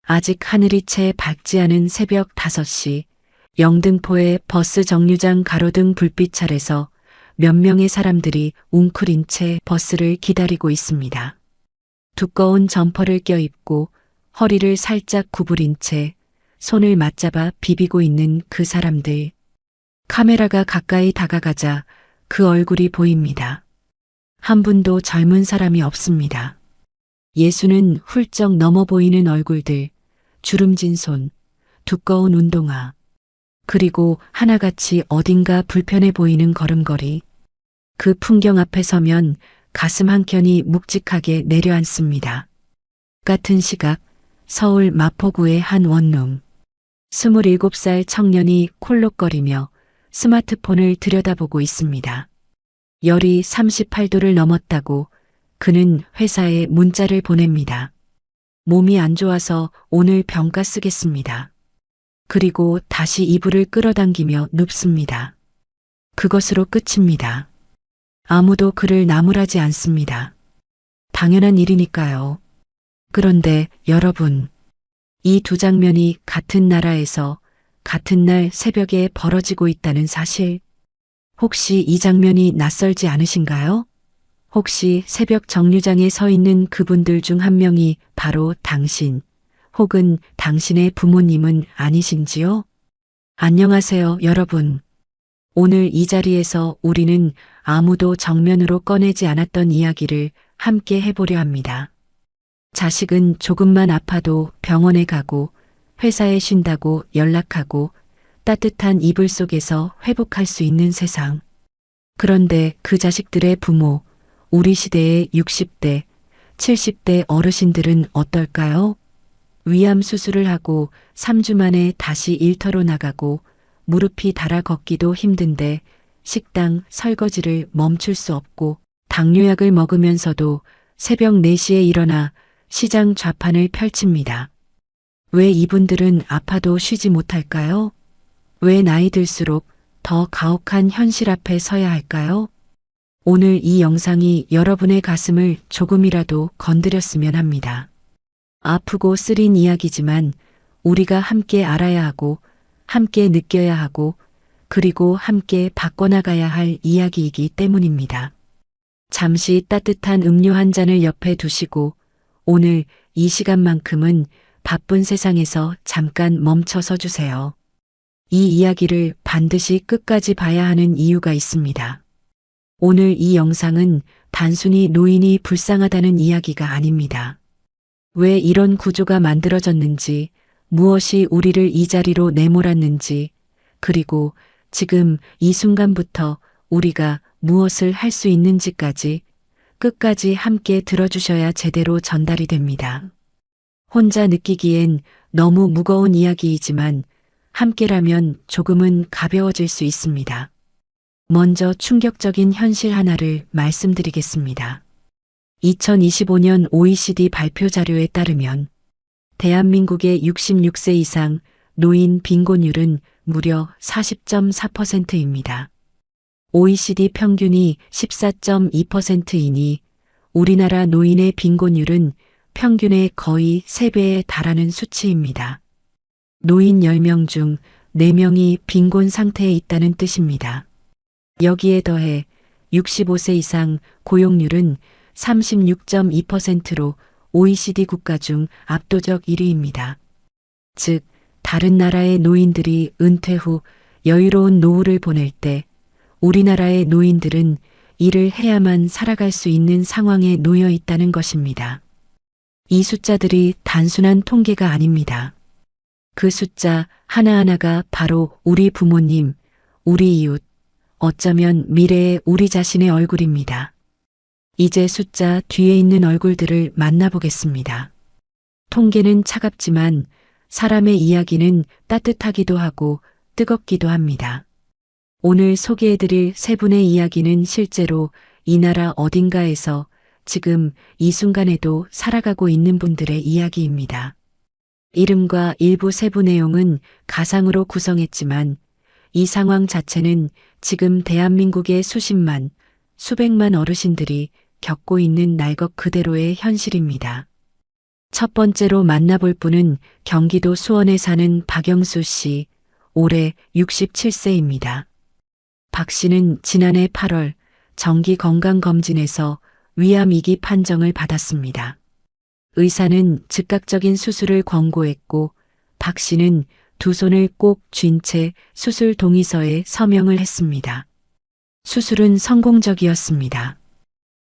아직 하늘이 채 밝지 않은 새벽 5시, 영등포의 버스 정류장 가로등 불빛 아래서 몇 명의 사람들이 웅크린 채 버스를 기다리고 있습니다. 두꺼운 점퍼를 껴입고 허리를 살짝 구부린 채 손을 맞잡아 비비고 있는 그 사람들. 카메라가 가까이 다가가자 그 얼굴이 보입니다. 한 분도 젊은 사람이 없습니다. 예수는 훌쩍 넘어 보이는 얼굴들, 주름진 손, 두꺼운 운동화, 그리고 하나같이 어딘가 불편해 보이는 걸음걸이. 그 풍경 앞에 서면 가슴 한켠이 묵직하게 내려앉습니다. 같은 시각 서울 마포구의 한 원룸. 27살 청년이 콜록거리며 스마트폰을 들여다보고 있습니다. 열이 38도를 넘었다고 그는 회사에 문자를 보냅니다. 몸이 안 좋아서 오늘 병가 쓰겠습니다. 그리고 다시 이불을 끌어당기며 눕습니다. 그것으로 끝입니다. 아무도 그를 나무라지 않습니다. 당연한 일이니까요. 그런데 여러분, 이 두 장면이 같은 나라에서 같은 날 새벽에 벌어지고 있다는 사실, 혹시 이 장면이 낯설지 않으신가요? 혹시 새벽 정류장에 서 있는 그분들 중 한 명이 바로 당신, 혹은 당신의 부모님은 아니신지요? 안녕하세요, 여러분. 오늘 이 자리에서 우리는 아무도 정면으로 꺼내지 않았던 이야기를 함께 해보려 합니다. 자식은 조금만 아파도 병원에 가고 회사에 쉰다고 연락하고 따뜻한 이불 속에서 회복할 수 있는 세상. 그런데 그 자식들의 부모, 우리 시대의 60대, 70대 어르신들은 어떨까요? 위암 수술을 하고 3주 만에 다시 일터로 나가고 무릎이 닳아 걷기도 힘든데 식당, 설거지를 멈출 수 없고 당뇨약을 먹으면서도 새벽 4시에 일어나 시장 좌판을 펼칩니다. 왜 이분들은 아파도 쉬지 못할까요? 왜 나이 들수록 더 가혹한 현실 앞에 서야 할까요? 오늘 이 영상이 여러분의 가슴을 조금이라도 건드렸으면 합니다. 아프고 쓰린 이야기지만 우리가 함께 알아야 하고 함께 느껴야 하고 그리고 함께 바꿔나가야 할 이야기이기 때문입니다. 잠시 따뜻한 음료 한 잔을 옆에 두시고 오늘 이 시간만큼은 바쁜 세상에서 잠깐 멈춰서 주세요. 이 이야기를 반드시 끝까지 봐야 하는 이유가 있습니다. 오늘 이 영상은 단순히 노인이 불쌍하다는 이야기가 아닙니다. 왜 이런 구조가 만들어졌는지, 무엇이 우리를 이 자리로 내몰았는지, 그리고 지금 이 순간부터 우리가 무엇을 할 수 있는지까지 끝까지 함께 들어주셔야 제대로 전달이 됩니다. 혼자 느끼기엔 너무 무거운 이야기이지만 함께라면 조금은 가벼워질 수 있습니다. 먼저 충격적인 현실 하나를 말씀드리겠습니다. 2025년 OECD 발표 자료에 따르면 대한민국의 66세 이상 노인 빈곤율은 무려 40.4%입니다. OECD 평균이 14.2%이니 우리나라 노인의 빈곤율은 평균의 거의 3배에 달하는 수치입니다. 노인 10명 중 4명이 빈곤 상태에 있다는 뜻입니다. 여기에 더해 65세 이상 고용률은 36.2%로 OECD 국가 중 압도적 1위입니다. 즉, 다른 나라의 노인들이 은퇴 후 여유로운 노후를 보낼 때 우리나라의 노인들은 일을 해야만 살아갈 수 있는 상황에 놓여 있다는 것입니다. 이 숫자들이 단순한 통계가 아닙니다. 그 숫자 하나하나가 바로 우리 부모님, 우리 이웃, 어쩌면 미래의 우리 자신의 얼굴입니다. 이제 숫자 뒤에 있는 얼굴들을 만나보겠습니다. 통계는 차갑지만 사람의 이야기는 따뜻하기도 하고 뜨겁기도 합니다. 오늘 소개해드릴 세 분의 이야기는 실제로 이 나라 어딘가에서 지금 이 순간에도 살아가고 있는 분들의 이야기입니다. 이름과 일부 세부 내용은 가상으로 구성했지만 이 상황 자체는 지금 대한민국의 수십만, 수백만 어르신들이 겪고 있는 날 것 그대로의 현실입니다. 첫 번째로 만나볼 분은 경기도 수원에 사는 박영수 씨, 올해 67세입니다. 박 씨는 지난해 8월 정기 건강검진에서 위암 2기 판정을 받았습니다. 의사는 즉각적인 수술을 권고했고 박 씨는 두 손을 꼭 쥔 채 수술 동의서에 서명을 했습니다. 수술은 성공적이었습니다.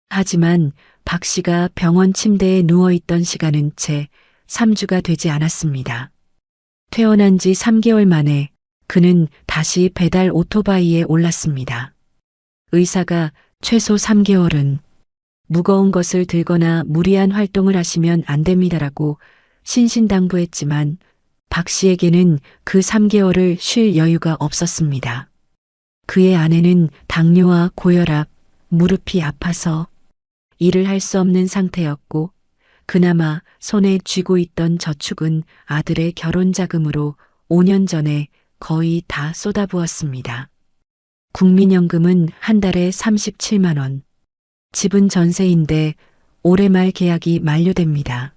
하지만 박 씨가 병원 침대에 누워있던 시간은 채 3주가 되지 않았습니다. 퇴원한 지 3개월 만에 그는 다시 배달 오토바이에 올랐습니다. 의사가 최소 3개월은 무거운 것을 들거나 무리한 활동을 하시면 안 됩니다라고 신신당부했지만 박 씨에게는 그 3개월을 쉴 여유가 없었습니다. 그의 아내는 당뇨와 고혈압, 무릎이 아파서 일을 할 수 없는 상태였고 그나마 손에 쥐고 있던 저축은 아들의 결혼 자금으로 5년 전에 거의 다 쏟아부었습니다. 국민연금은 한 달에 37만 원. 집은 전세인데 올해 말 계약이 만료됩니다.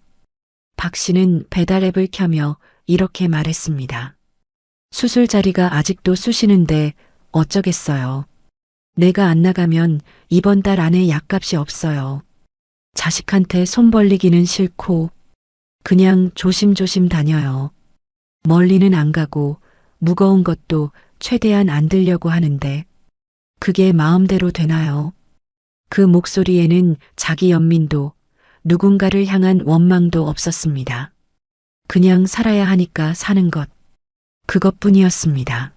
박 씨는 배달 앱을 켜며 이렇게 말했습니다. 수술 자리가 아직도 쑤시는데 어쩌겠어요. 내가 안 나가면 이번 달 안에 약값이 없어요. 자식한테 손 벌리기는 싫고 그냥 조심조심 다녀요. 멀리는 안 가고 무거운 것도 최대한 안 들려고 하는데 그게 마음대로 되나요? 그 목소리에는 자기 연민도 누군가를 향한 원망도 없었습니다. 그냥 살아야 하니까 사는 것. 그것뿐이었습니다.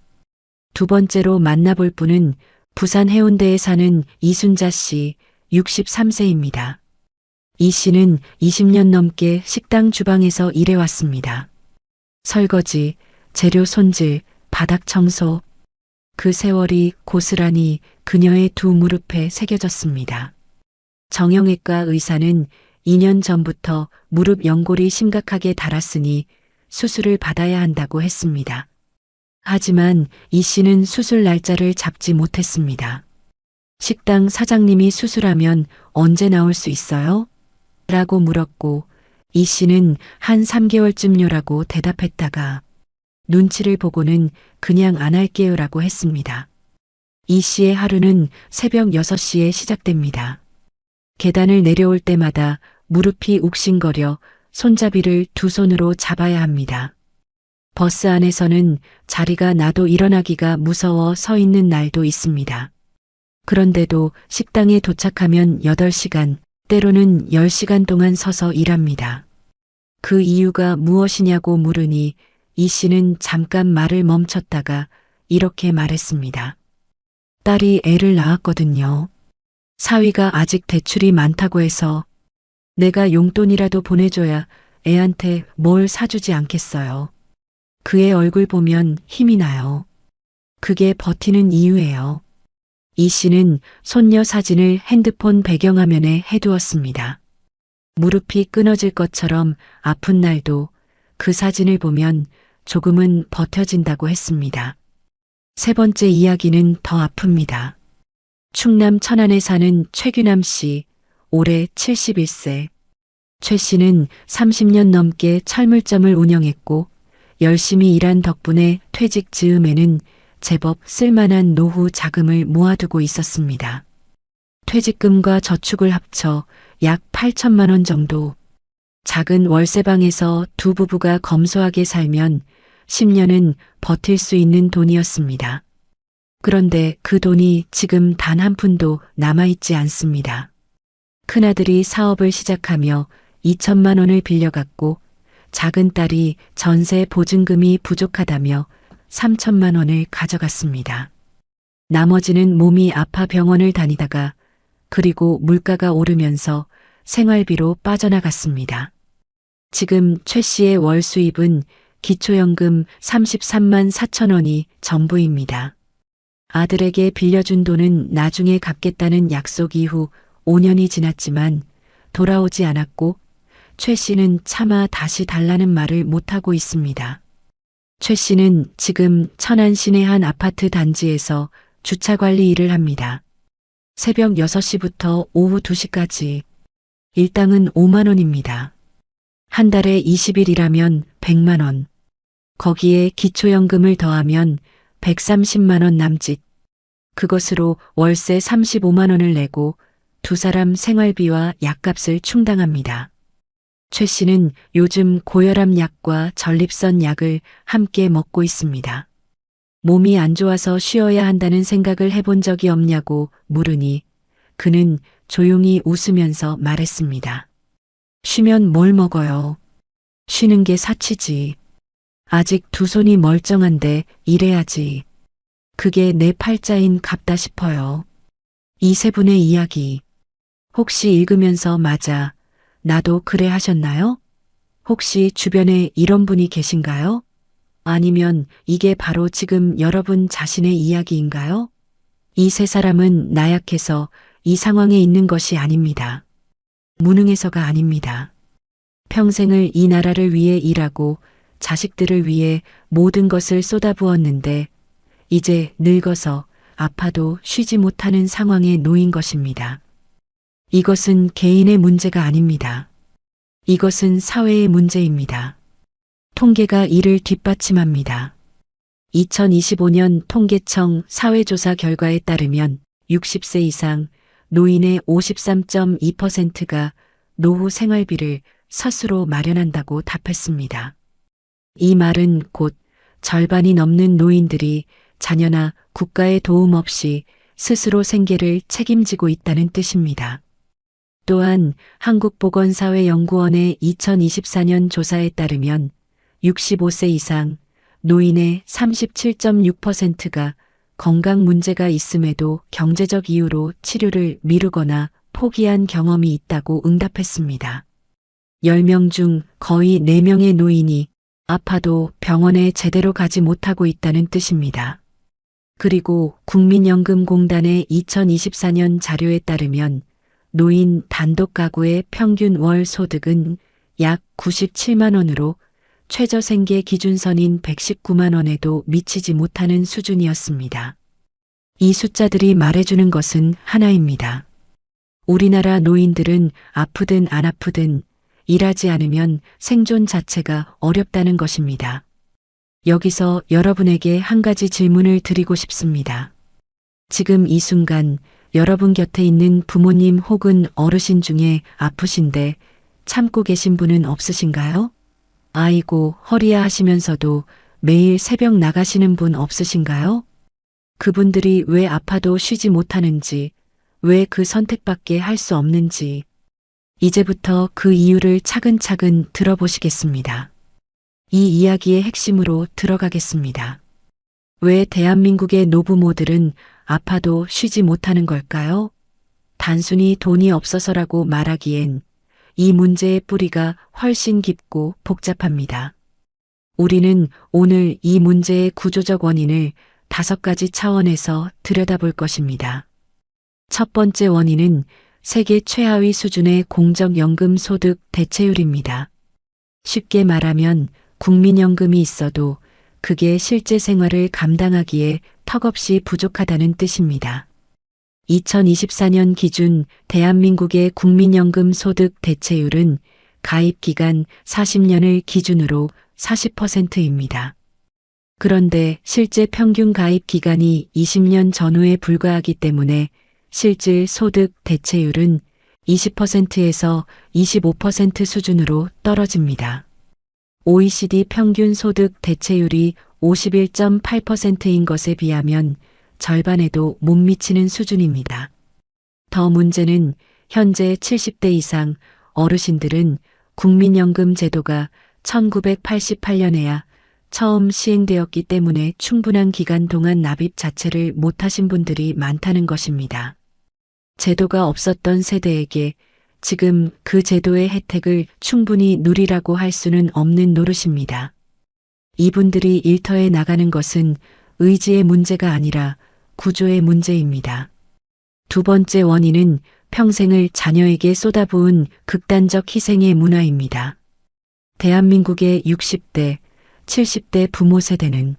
두 번째로 만나볼 분은 부산 해운대에 사는 이순자 씨, 63세입니다. 이 씨는 20년 넘게 식당 주방에서 일해왔습니다. 설거지, 재료 손질, 바닥 청소. 그 세월이 고스란히 그녀의 두 무릎에 새겨졌습니다. 정형외과 의사는 2년 전부터 무릎 연골이 심각하게 닳았으니 수술을 받아야 한다고 했습니다. 하지만 이 씨는 수술 날짜를 잡지 못했습니다. 식당 사장님이 수술하면 언제 나올 수 있어요? 라고 물었고 이 씨는 한 3개월쯤요라고 대답했다가 눈치를 보고는 그냥 안 할게요 라고 했습니다. 이 씨의 하루는 새벽 6시에 시작됩니다. 계단을 내려올 때마다 무릎이 욱신거려 손잡이를 두 손으로 잡아야 합니다. 버스 안에서는 자리가 나도 일어나기가 무서워 서 있는 날도 있습니다. 그런데도 식당에 도착하면 8시간, 때로는 10시간 동안 서서 일합니다. 그 이유가 무엇이냐고 물으니 이 씨는 잠깐 말을 멈췄다가 이렇게 말했습니다. 딸이 애를 낳았거든요. 사위가 아직 대출이 많다고 해서 내가 용돈이라도 보내줘야 애한테 뭘 사주지 않겠어요. 그의 얼굴 보면 힘이 나요. 그게 버티는 이유예요. 이 씨는 손녀 사진을 핸드폰 배경화면에 해두었습니다. 무릎이 끊어질 것처럼 아픈 날도 그 사진을 보면 조금은 버텨진다고 했습니다. 세 번째 이야기는 더 아픕니다. 충남 천안에 사는 최규남 씨, 올해 71세. 최 씨는 30년 넘게 철물점을 운영했고 열심히 일한 덕분에 퇴직 즈음에는 제법 쓸만한 노후 자금을 모아두고 있었습니다. 퇴직금과 저축을 합쳐 약 8천만 원 정도. 작은 월세방에서 두 부부가 검소하게 살면 10년은 버틸 수 있는 돈이었습니다. 그런데 그 돈이 지금 단 한 푼도 남아있지 않습니다. 큰아들이 사업을 시작하며 2천만 원을 빌려갔고 작은 딸이 전세 보증금이 부족하다며 3천만 원을 가져갔습니다. 나머지는 몸이 아파 병원을 다니다가 그리고 물가가 오르면서 생활비로 빠져나갔습니다. 지금 최 씨의 월 수입은 기초연금 33만 4천 원이 전부입니다. 아들에게 빌려준 돈은 나중에 갚겠다는 약속 이후 5년이 지났지만 돌아오지 않았고 최 씨는 차마 다시 달라는 말을 못하고 있습니다. 최 씨는 지금 천안 시내 한 아파트 단지에서 주차 관리 일을 합니다. 새벽 6시부터 오후 2시까지 일당은 5만 원입니다. 한 달에 20일이라면 100만 원. 거기에 기초연금을 더하면 130만 원 남짓. 그것으로 월세 35만 원을 내고 두 사람 생활비와 약값을 충당합니다. 최 씨는 요즘 고혈압 약과 전립선 약을 함께 먹고 있습니다. 몸이 안 좋아서 쉬어야 한다는 생각을 해본 적이 없냐고 물으니 그는 조용히 웃으면서 말했습니다. 쉬면 뭘 먹어요? 쉬는 게 사치지. 아직 두 손이 멀쩡한데 일해야지. 그게 내 팔자인 갑다 싶어요. 이 세 분의 이야기. 혹시 읽으면서 맞아, 나도 그래 하셨나요? 혹시 주변에 이런 분이 계신가요? 아니면 이게 바로 지금 여러분 자신의 이야기인가요? 이 세 사람은 나약해서 이 상황에 있는 것이 아닙니다. 무능해서가 아닙니다. 평생을 이 나라를 위해 일하고 자식들을 위해 모든 것을 쏟아부었는데 이제 늙어서 아파도 쉬지 못하는 상황에 놓인 것입니다. 이것은 개인의 문제가 아닙니다. 이것은 사회의 문제입니다. 통계가 이를 뒷받침합니다. 2025년 통계청 사회조사 결과에 따르면 60세 이상 노인의 53.2%가 노후 생활비를 스스로 마련한다고 답했습니다. 이 말은 곧 절반이 넘는 노인들이 자녀나 국가의 도움 없이 스스로 생계를 책임지고 있다는 뜻입니다. 또한 한국보건사회연구원의 2024년 조사에 따르면 65세 이상 노인의 37.6%가 건강 문제가 있음에도 경제적 이유로 치료를 미루거나 포기한 경험이 있다고 응답했습니다. 10명 중 거의 4명의 노인이 아파도 병원에 제대로 가지 못하고 있다는 뜻입니다. 그리고 국민연금공단의 2024년 자료에 따르면 노인 단독 가구의 평균 월 소득은 약 97만 원으로 최저생계 기준선인 119만 원에도 미치지 못하는 수준이었습니다. 이 숫자들이 말해주는 것은 하나입니다. 우리나라 노인들은 아프든 안 아프든 일하지 않으면 생존 자체가 어렵다는 것입니다. 여기서 여러분에게 한 가지 질문을 드리고 싶습니다. 지금 이 순간 여러분 곁에 있는 부모님 혹은 어르신 중에 아프신데 참고 계신 분은 없으신가요? 아이고 허리야 하시면서도 매일 새벽 나가시는 분 없으신가요? 그분들이 왜 아파도 쉬지 못하는지, 왜 그 선택밖에 할 수 없는지, 이제부터 그 이유를 차근차근 들어보시겠습니다. 이 이야기의 핵심으로 들어가겠습니다. 왜 대한민국의 노부모들은 아파도 쉬지 못하는 걸까요? 단순히 돈이 없어서라고 말하기엔 이 문제의 뿌리가 훨씬 깊고 복잡합니다. 우리는 오늘 이 문제의 구조적 원인을 5가지 차원에서 들여다볼 것입니다. 첫 번째 원인은 세계 최하위 수준의 공적연금 소득 대체율입니다. 쉽게 말하면 국민연금이 있어도 그게 실제 생활을 감당하기에 턱없이 부족하다는 뜻입니다. 2024년 기준 대한민국의 국민연금 소득 대체율은 가입 기간 40년을 기준으로 40%입니다. 그런데 실제 평균 가입 기간이 20년 전후에 불과하기 때문에 실질 소득 대체율은 20%에서 25% 수준으로 떨어집니다. OECD 평균 소득 대체율이 51.8%인 것에 비하면 절반에도 못 미치는 수준입니다. 더 문제는 현재 70대 이상 어르신들은 국민연금 제도가 1988년에야 처음 시행되었기 때문에 충분한 기간 동안 납입 자체를 못하신 분들이 많다는 것입니다. 제도가 없었던 세대에게 지금 그 제도의 혜택을 충분히 누리라고 할 수는 없는 노릇입니다. 이분들이 일터에 나가는 것은 의지의 문제가 아니라 구조의 문제입니다. 두 번째 원인은 평생을 자녀에게 쏟아부은 극단적 희생의 문화입니다. 대한민국의 60대, 70대 부모 세대는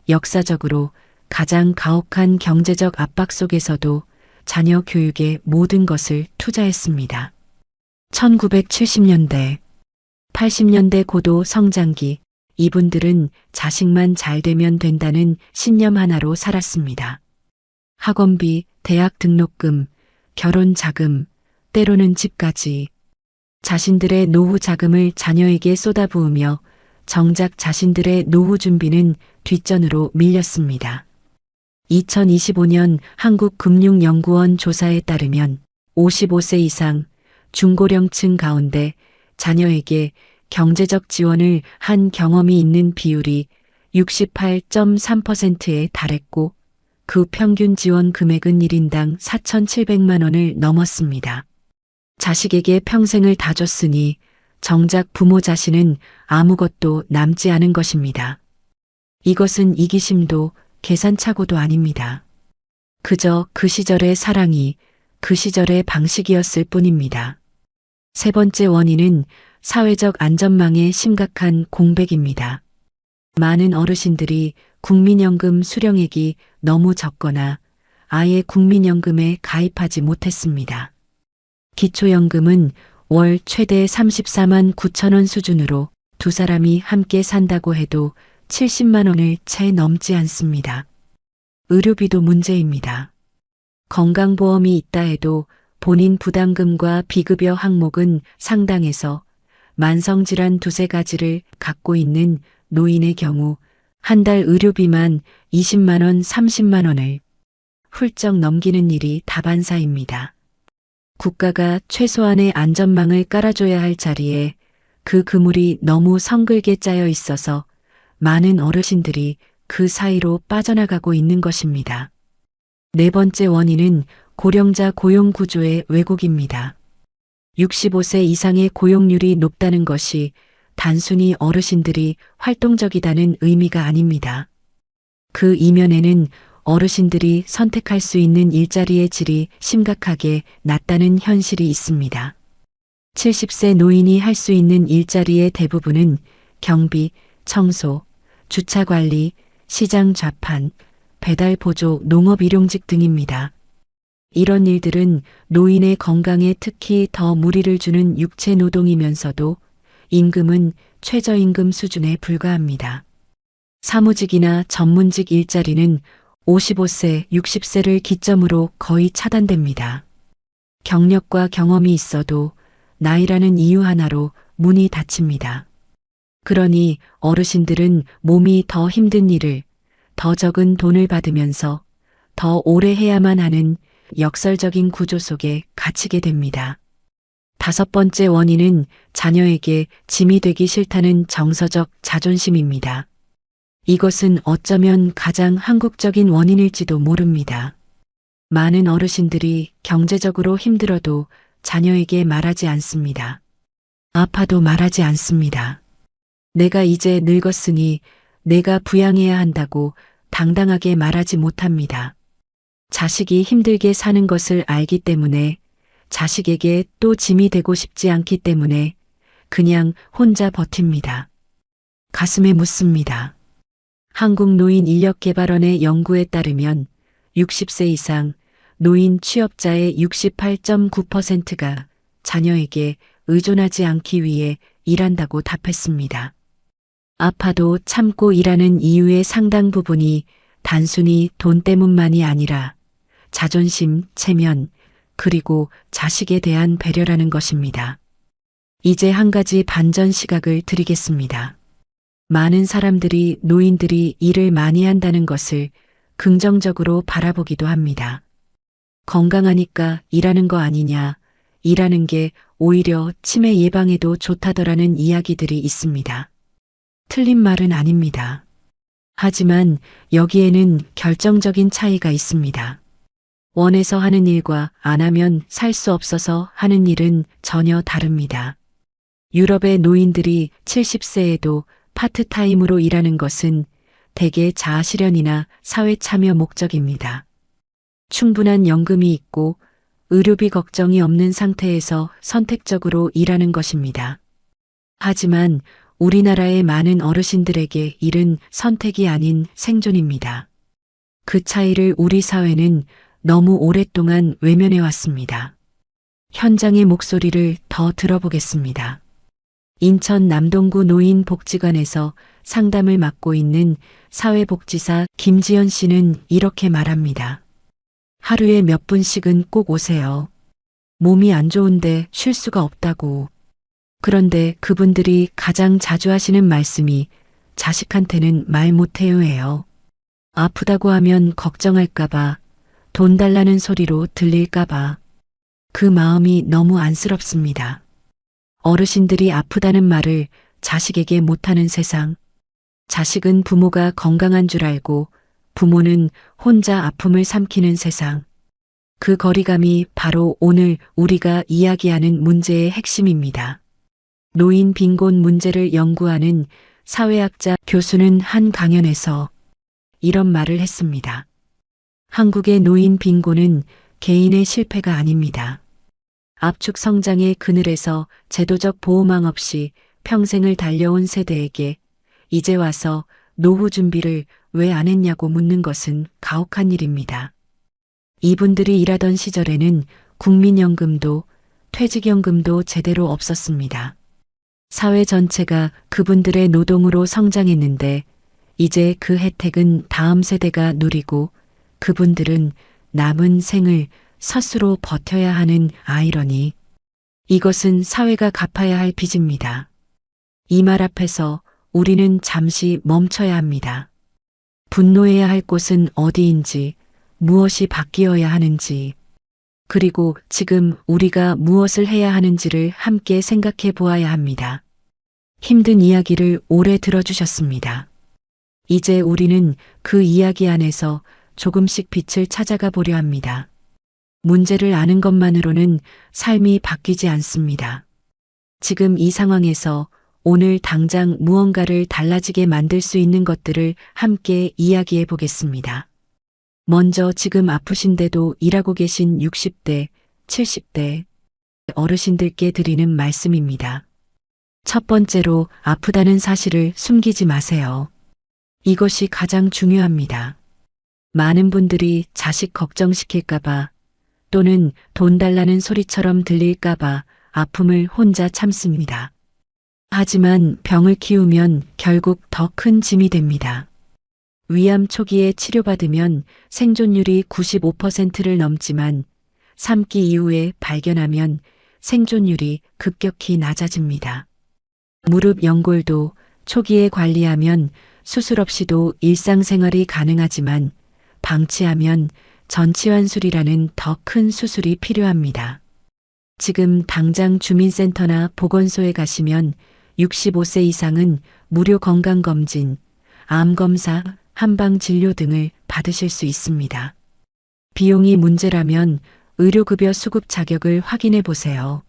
역사적으로 가장 가혹한 경제적 압박 속에서도 자녀 교육에 모든 것을 투자했습니다. 1970년대 80년대 고도 성장기, 이분들은 자식만 잘 되면 된다는 신념 하나로 살았습니다. 학원비, 대학 등록금, 결혼 자금, 때로는 집까지. 자신들의 노후 자금을 자녀에게 쏟아부으며 정작 자신들의 노후 준비는 뒷전으로 밀렸습니다. 2025년 한국금융연구원 조사에 따르면 55세 이상 중고령층 가운데 자녀에게 경제적 지원을 한 경험이 있는 비율이 68.3%에 달했고 그 평균 지원 금액은 1인당 4,700만 원을 넘었습니다. 자식에게 평생을 다 줬으니 정작 부모 자신은 아무것도 남지 않은 것입니다. 이것은 이기심도 계산착오도 아닙니다. 그저 그 시절의 사랑이 그 시절의 방식이었을 뿐입니다. 세 번째 원인은 사회적 안전망의 심각한 공백입니다. 많은 어르신들이 국민연금 수령액이 너무 적거나 아예 국민연금에 가입하지 못했습니다. 기초연금은 월 최대 34만 9천 원 수준으로 두 사람이 함께 산다고 해도 70만 원을 채 넘지 않습니다. 의료비도 문제입니다. 건강보험이 있다 해도 본인 부담금과 비급여 항목은 상당해서 만성질환 두세 가지를 갖고 있는 노인의 경우 한 달 의료비만 20만 원, 30만 원을 훌쩍 넘기는 일이 다반사입니다. 국가가 최소한의 안전망을 깔아줘야 할 자리에 그 그물이 너무 성글게 짜여 있어서 많은 어르신들이 그 사이로 빠져나가고 있는 것입니다. 네 번째 원인은 고령자 고용 구조의 왜곡입니다. 65세 이상의 고용률이 높다는 것이 단순히 어르신들이 활동적이다는 의미가 아닙니다. 그 이면에는 어르신들이 선택할 수 있는 일자리의 질이 심각하게 낮다는 현실이 있습니다. 70세 노인이 할 수 있는 일자리의 대부분은 경비, 청소, 주차관리, 시장 좌판, 배달 보조, 농업 일용직 등입니다. 이런 일들은 노인의 건강에 특히 더 무리를 주는 육체 노동이면서도 임금은 최저임금 수준에 불과합니다. 사무직이나 전문직 일자리는 55세, 60세를 기점으로 거의 차단됩니다. 경력과 경험이 있어도 나이라는 이유 하나로 문이 닫힙니다. 그러니 어르신들은 몸이 더 힘든 일을 더 적은 돈을 받으면서 더 오래 해야만 하는 역설적인 구조 속에 갇히게 됩니다. 다섯 번째 원인은 자녀에게 짐이 되기 싫다는 정서적 자존심입니다. 이것은 어쩌면 가장 한국적인 원인일지도 모릅니다. 많은 어르신들이 경제적으로 힘들어도 자녀에게 말하지 않습니다. 아파도 말하지 않습니다. 내가 이제 늙었으니 내가 부양해야 한다고 당당하게 말하지 못합니다. 자식이 힘들게 사는 것을 알기 때문에 자식에게 또 짐이 되고 싶지 않기 때문에 그냥 혼자 버팁니다. 가슴에 묻습니다. 한국노인인력개발원의 연구에 따르면 60세 이상 노인 취업자의 68.9%가 자녀에게 의존하지 않기 위해 일한다고 답했습니다. 아파도 참고 일하는 이유의 상당 부분이 단순히 돈 때문만이 아니라 자존심, 체면, 그리고 자식에 대한 배려라는 것입니다. 이제 한 가지 반전 시각을 드리겠습니다. 많은 사람들이 노인들이 일을 많이 한다는 것을 긍정적으로 바라보기도 합니다. 건강하니까 일하는 거 아니냐, 일하는 게 오히려 치매 예방에도 좋다더라는 이야기들이 있습니다. 틀린 말은 아닙니다. 하지만 여기에는 결정적인 차이가 있습니다. 원해서 하는 일과 안 하면 살 수 없어서 하는 일은 전혀 다릅니다. 유럽의 노인들이 70세에도 파트타임으로 일하는 것은 대개 자아실현이나 사회참여 목적입니다. 충분한 연금이 있고 의료비 걱정이 없는 상태에서 선택적으로 일하는 것입니다. 하지만 우리나라의 많은 어르신들에게 일은 선택이 아닌 생존입니다. 그 차이를 우리 사회는 너무 오랫동안 외면해 왔습니다. 현장의 목소리를 더 들어보겠습니다. 인천 남동구 노인복지관에서 상담을 맡고 있는 사회복지사 김지연 씨는 이렇게 말합니다. 하루에 몇 분씩은 꼭 오세요. 몸이 안 좋은데 쉴 수가 없다고. 그런데 그분들이 가장 자주 하시는 말씀이 자식한테는 말 못해요예요. 아프다고 하면 걱정할까봐, 돈 달라는 소리로 들릴까봐. 그 마음이 너무 안쓰럽습니다. 어르신들이 아프다는 말을 자식에게 못하는 세상. 자식은 부모가 건강한 줄 알고 부모는 혼자 아픔을 삼키는 세상. 그 거리감이 바로 오늘 우리가 이야기하는 문제의 핵심입니다. 노인 빈곤 문제를 연구하는 사회학자 교수는 한 강연에서 이런 말을 했습니다. 한국의 노인 빈곤은 개인의 실패가 아닙니다. 압축 성장의 그늘에서 제도적 보호망 없이 평생을 달려온 세대에게 이제 와서 노후 준비를 왜 안 했냐고 묻는 것은 가혹한 일입니다. 이분들이 일하던 시절에는 국민연금도 퇴직연금도 제대로 없었습니다. 사회 전체가 그분들의 노동으로 성장했는데 이제 그 혜택은 다음 세대가 누리고 그분들은 남은 생을 스스로 버텨야 하는 아이러니. 이것은 사회가 갚아야 할 빚입니다. 이 말 앞에서 우리는 잠시 멈춰야 합니다. 분노해야 할 곳은 어디인지, 무엇이 바뀌어야 하는지, 그리고 지금 우리가 무엇을 해야 하는지를 함께 생각해 보아야 합니다. 힘든 이야기를 오래 들어주셨습니다. 이제 우리는 그 이야기 안에서 조금씩 빛을 찾아가 보려 합니다. 문제를 아는 것만으로는 삶이 바뀌지 않습니다. 지금 이 상황에서 오늘 당장 무언가를 달라지게 만들 수 있는 것들을 함께 이야기해 보겠습니다. 먼저 지금 아프신데도 일하고 계신 60대, 70대 어르신들께 드리는 말씀입니다. 첫 번째로 아프다는 사실을 숨기지 마세요. 이것이 가장 중요합니다. 많은 분들이 자식 걱정시킬까봐 또는 돈 달라는 소리처럼 들릴까봐 아픔을 혼자 참습니다. 하지만 병을 키우면 결국 더 큰 짐이 됩니다. 위암 초기에 치료받으면 생존율이 95%를 넘지만 3기 이후에 발견하면 생존율이 급격히 낮아집니다. 무릎 연골도 초기에 관리하면 수술 없이도 일상생활이 가능하지만 방치하면 전치환술이라는 더 큰 수술이 필요합니다. 지금 당장 주민센터나 보건소에 가시면 65세 이상은 무료 건강검진, 암검사, 한방진료 등을 받으실 수 있습니다. 비용이 문제라면 의료급여 수급 자격을 확인해 보세요.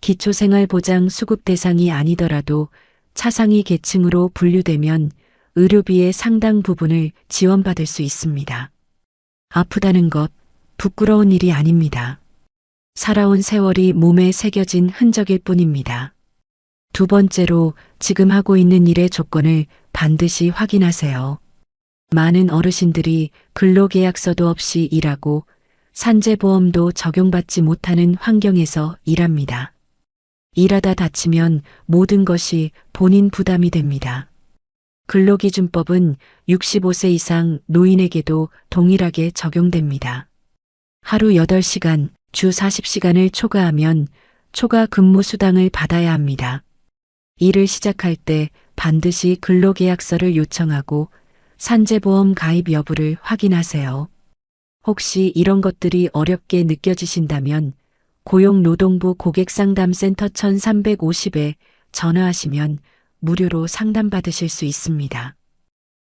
기초생활보장 수급 대상이 아니더라도 차상위 계층으로 분류되면 의료비의 상당 부분을 지원받을 수 있습니다. 아프다는 것 부끄러운 일이 아닙니다. 살아온 세월이 몸에 새겨진 흔적일 뿐입니다. 두 번째로 지금 하고 있는 일의 조건을 반드시 확인하세요. 많은 어르신들이 근로계약서도 없이 일하고 산재보험도 적용받지 못하는 환경에서 일합니다. 일하다 다치면 모든 것이 본인 부담이 됩니다. 근로기준법은 65세 이상 노인에게도 동일하게 적용됩니다. 하루 8시간, 주 40시간을 초과하면 초과 근무 수당을 받아야 합니다. 일을 시작할 때 반드시 근로계약서를 요청하고 산재보험 가입 여부를 확인하세요. 혹시 이런 것들이 어렵게 느껴지신다면 고용노동부 고객상담센터 1350에 전화하시면 무료로 상담받으실 수 있습니다.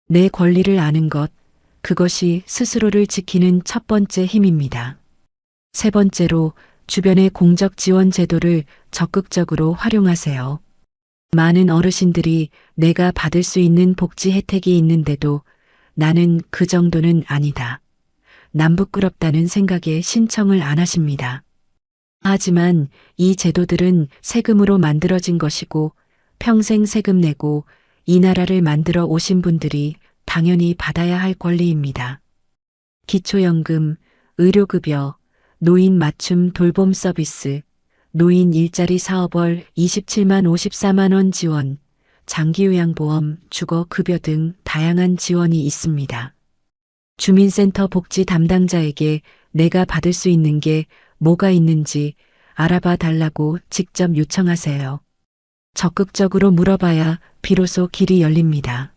내 권리를 아는 것, 그것이 스스로를 지키는 첫 번째 힘입니다. 세 번째로 주변의 공적 지원 제도를 적극적으로 활용하세요. 많은 어르신들이 내가 받을 수 있는 복지 혜택이 있는데도 나는 그 정도는 아니다. 남 부끄럽다는 생각에 신청을 안 하십니다. 하지만 이 제도들은 세금으로 만들어진 것이고 평생 세금 내고 이 나라를 만들어 오신 분들이 당연히 받아야 할 권리입니다. 기초연금, 의료급여, 노인 맞춤 돌봄 서비스, 노인 일자리 사업월 27만 54만 원 지원, 장기요양보험, 주거급여 등 다양한 지원이 있습니다. 주민센터 복지 담당자에게 내가 받을 수 있는 게 뭐가 있는지 알아봐 달라고 직접 요청하세요. 적극적으로 물어봐야 비로소 길이 열립니다.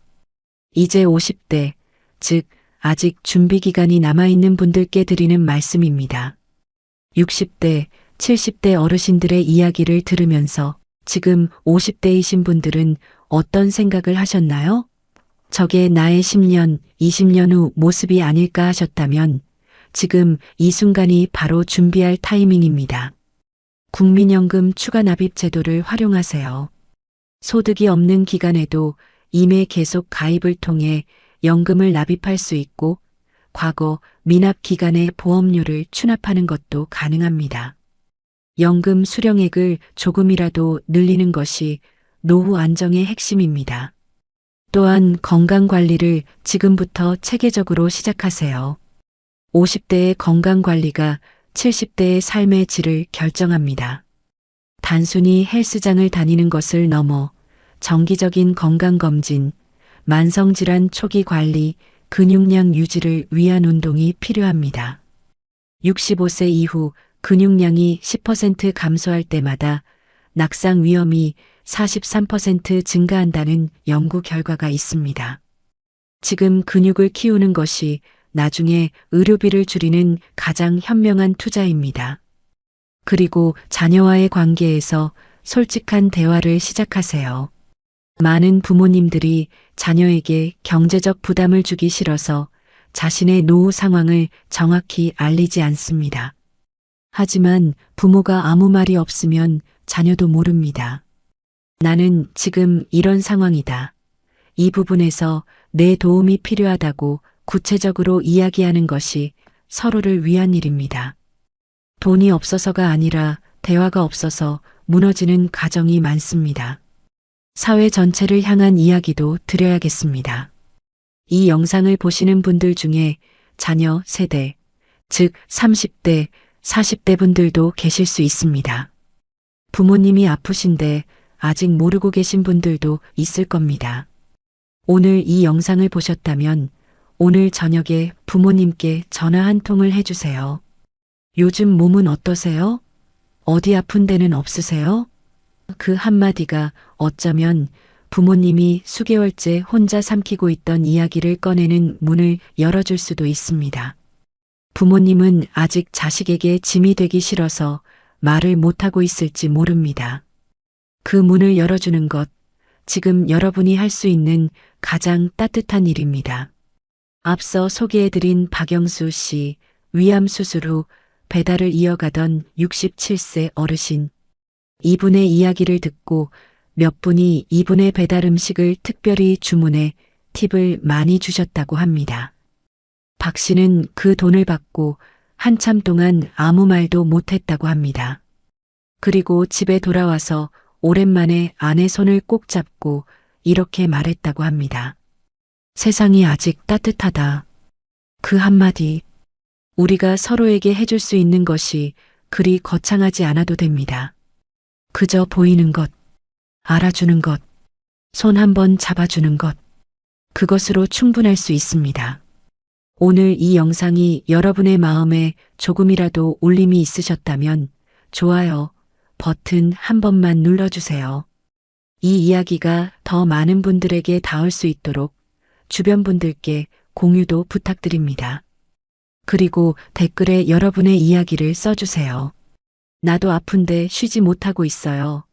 이제 50대, 즉 아직 준비 기간이 남아있는 분들께 드리는 말씀입니다. 60대, 70대 어르신들의 이야기를 들으면서 지금 50대이신 분들은 어떤 생각을 하셨나요? 저게 나의 10년, 20년 후 모습이 아닐까 하셨다면 지금 이 순간이 바로 준비할 타이밍입니다. 국민연금 추가납입 제도를 활용하세요. 소득이 없는 기간에도 임해 계속 가입을 통해 연금을 납입할 수 있고 과거 미납 기간에 보험료를 추납하는 것도 가능합니다. 연금 수령액을 조금이라도 늘리는 것이 노후 안정의 핵심입니다. 또한 건강관리를 지금부터 체계적으로 시작하세요. 50대의 건강관리가 70대의 삶의 질을 결정합니다. 단순히 헬스장을 다니는 것을 넘어 정기적인 건강검진, 만성질환 초기 관리, 근육량 유지를 위한 운동이 필요합니다. 65세 이후 근육량이 10% 감소할 때마다 낙상 위험이 43% 증가한다는 연구 결과가 있습니다. 지금 근육을 키우는 것이 나중에 의료비를 줄이는 가장 현명한 투자입니다. 그리고 자녀와의 관계에서 솔직한 대화를 시작하세요. 많은 부모님들이 자녀에게 경제적 부담을 주기 싫어서 자신의 노후 상황을 정확히 알리지 않습니다. 하지만 부모가 아무 말이 없으면 자녀도 모릅니다. 나는 지금 이런 상황이다. 이 부분에서 내 도움이 필요하다고 구체적으로 이야기하는 것이 서로를 위한 일입니다. 돈이 없어서가 아니라 대화가 없어서 무너지는 가정이 많습니다. 사회 전체를 향한 이야기도 드려야겠습니다. 이 영상을 보시는 분들 중에 자녀 세대, 즉 30대, 40대 분들도 계실 수 있습니다. 부모님이 아프신데 아직 모르고 계신 분들도 있을 겁니다. 오늘 이 영상을 보셨다면 오늘 저녁에 부모님께 전화 한 통을 해주세요. 요즘 몸은 어떠세요? 어디 아픈 데는 없으세요? 그 한마디가 어쩌면 부모님이 수개월째 혼자 삼키고 있던 이야기를 꺼내는 문을 열어줄 수도 있습니다. 부모님은 아직 자식에게 짐이 되기 싫어서 말을 못하고 있을지 모릅니다. 그 문을 열어주는 것, 지금 여러분이 할 수 있는 가장 따뜻한 일입니다. 앞서 소개해드린 박영수 씨, 위암 수술 후 배달을 이어가던 67세 어르신. 이분의 이야기를 듣고 몇 분이 이분의 배달 음식을 특별히 주문해 팁을 많이 주셨다고 합니다. 박 씨는 그 돈을 받고 한참 동안 아무 말도 못했다고 합니다. 그리고 집에 돌아와서 오랜만에 아내 손을 꼭 잡고 이렇게 말했다고 합니다. 세상이 아직 따뜻하다. 그 한마디, 우리가 서로에게 해줄 수 있는 것이 그리 거창하지 않아도 됩니다. 그저 보이는 것, 알아주는 것, 손 한번 잡아주는 것, 그것으로 충분할 수 있습니다. 오늘 이 영상이 여러분의 마음에 조금이라도 울림이 있으셨다면 좋아요 버튼 한 번만 눌러주세요. 이 이야기가 더 많은 분들에게 닿을 수 있도록 주변 분들께 공유도 부탁드립니다. 그리고 댓글에 여러분의 이야기를 써주세요. 나도 아픈데 쉬지 못하고 있어요.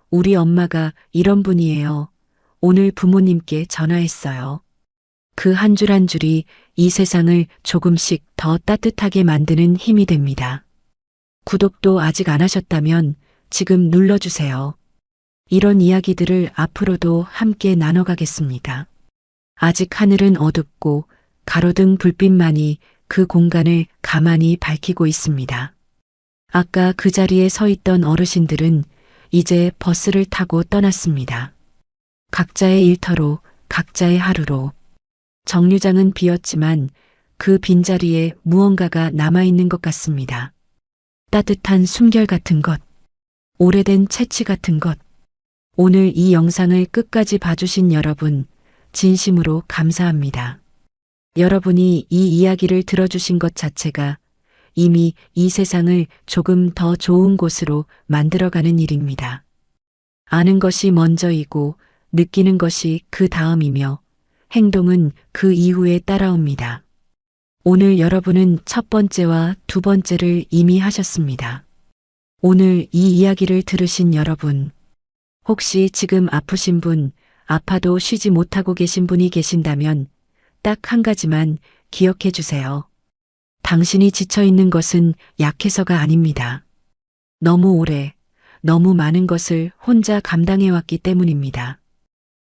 우리 엄마가 이런 분이에요. 오늘 부모님께 전화했어요. 그 한 줄 한 줄이 이 세상을 조금씩 더 따뜻하게 만드는 힘이 됩니다. 구독도 아직 안 하셨다면 지금 눌러주세요. 이런 이야기들을 앞으로도 함께 나눠가겠습니다. 아직 하늘은 어둡고 가로등 불빛만이 그 공간을 가만히 밝히고 있습니다. 아까 그 자리에 서 있던 어르신들은 이제 버스를 타고 떠났습니다. 각자의 일터로, 각자의 하루로. 정류장은 비었지만 그 빈자리에 무언가가 남아있는 것 같습니다. 따뜻한 숨결 같은 것. 오래된 채취 같은 것. 오늘 이 영상을 끝까지 봐주신 여러분, 진심으로 감사합니다. 여러분이 이 이야기를 들어주신 것 자체가 이미 이 세상을 조금 더 좋은 곳으로 만들어가는 일입니다. 아는 것이 먼저이고 느끼는 것이 그 다음이며 행동은 그 이후에 따라옵니다. 오늘 여러분은 첫 번째와 두 번째를 이미 하셨습니다. 오늘 이 이야기를 들으신 여러분, 혹시 지금 아프신 분, 아파도 쉬지 못하고 계신 분이 계신다면 딱 한 가지만 기억해 주세요. 당신이 지쳐 있는 것은 약해서가 아닙니다. 너무 오래, 너무 많은 것을 혼자 감당해 왔기 때문입니다.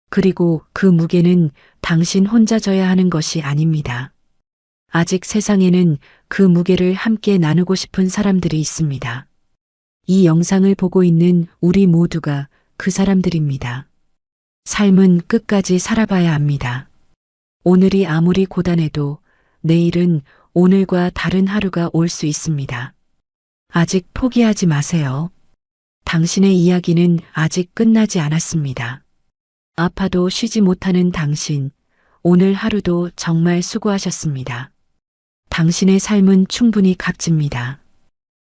그리고 그 무게는 당신 혼자 져야 하는 것이 아닙니다. 아직 세상에는 그 무게를 함께 나누고 싶은 사람들이 있습니다. 이 영상을 보고 있는 우리 모두가 그 사람들입니다. 삶은 끝까지 살아봐야 합니다. 오늘이 아무리 고단해도 내일은 오늘과 다른 하루가 올 수 있습니다. 아직 포기하지 마세요. 당신의 이야기는 아직 끝나지 않았습니다. 아파도 쉬지 못하는 당신, 오늘 하루도 정말 수고하셨습니다. 당신의 삶은 충분히 값집니다.